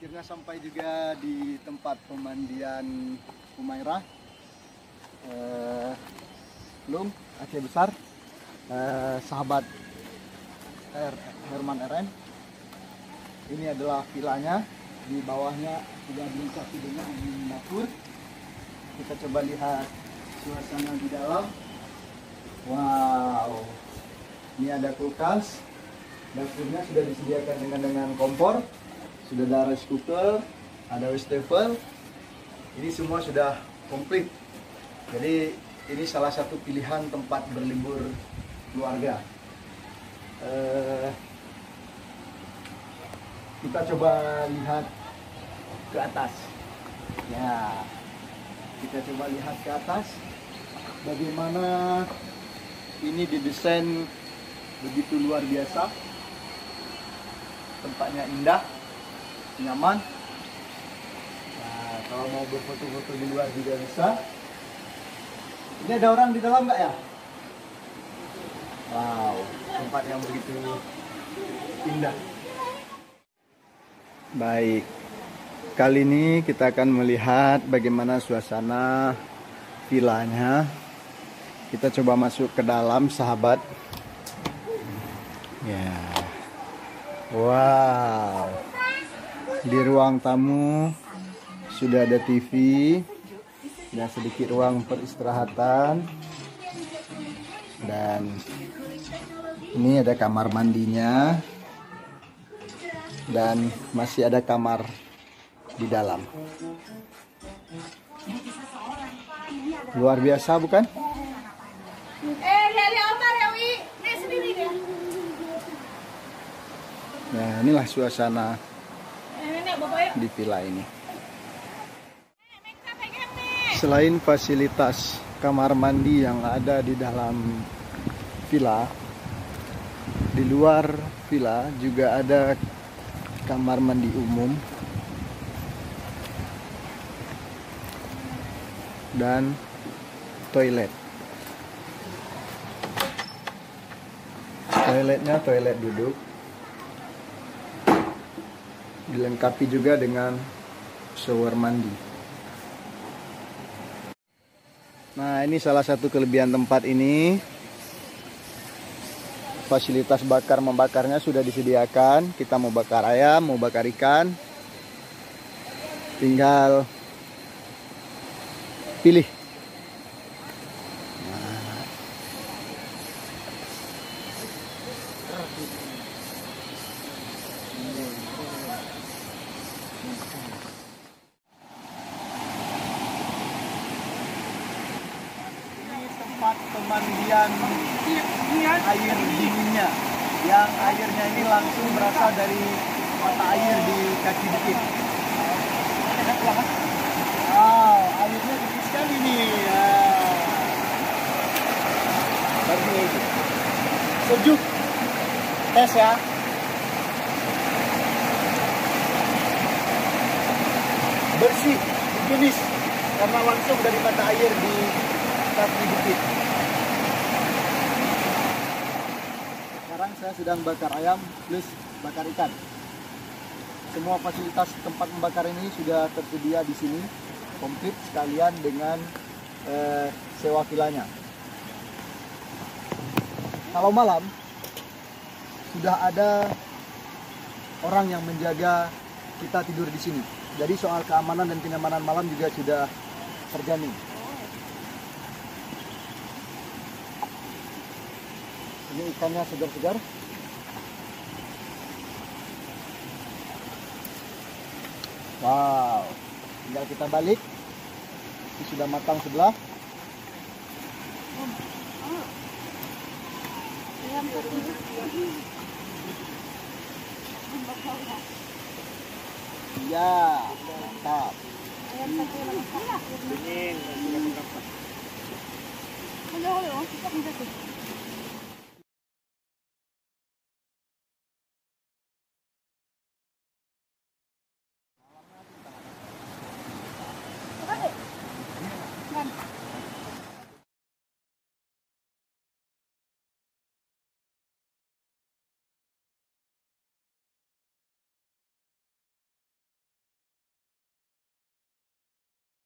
Akhirnya sampai juga di tempat pemandian Humairah, Lung, Aceh Besar, sahabat Herman RN. Ini adalah vilanya, di bawahnya sudah dilengkapi dengan dapur. Kita coba lihat suasana di dalam. Wow, ini ada kulkas, dapurnya sudah disediakan dengan kompor, sudah ada rice cooker, ada wastafel. Ini semua sudah komplit. Jadi ini salah satu pilihan tempat berlibur keluarga. Kita coba lihat ke atas. Ya, kita coba lihat ke atas. Bagaimana ini didesain begitu luar biasa. Tempatnya indah, nyaman. Nah, kalau mau berfoto-foto di luar juga bisa. Ini ada orang di dalam nggak ya? Wow, tempat yang begitu indah. Baik, kali ini kita akan melihat bagaimana suasana vilanya. Kita coba masuk ke dalam, sahabat. Ya, wow. Di ruang tamu sudah ada TV, dan sedikit ruang peristirahatan, dan ini ada kamar mandinya, dan masih ada kamar di dalam. Luar biasa, bukan? Nah, inilah suasana di villa ini. Selain fasilitas kamar mandi yang ada di dalam villa, di luar villa juga ada kamar mandi umum dan toilet. Toiletnya toilet duduk, dilengkapi juga dengan shower mandi. Nah, ini salah satu kelebihan tempat ini. Fasilitas bakar membakarnya sudah disediakan. Kita mau bakar ayam, mau bakar ikan, tinggal pilih. Tempat pemandian air dinginnya, yang airnya ini langsung berasal dari mata air di kaki bukit. Wow, airnya dingin sekali nih. Sejuk, tes ya. Bersih, higienis, karena langsung dari mata air di kaki bukit. Sekarang saya sedang bakar ayam plus bakar ikan. Semua fasilitas tempat membakar ini sudah tersedia di sini, komplit sekalian dengan sewa villanya. Kalau malam sudah ada orang yang menjaga kita tidur di sini. Jadi soal keamanan dan kenyamanan malam juga sudah terjamin. Ini ikannya segar-segar. Wow, tinggal kita balik. Ini sudah matang sebelah. Ya, mantap. Dingin, sudah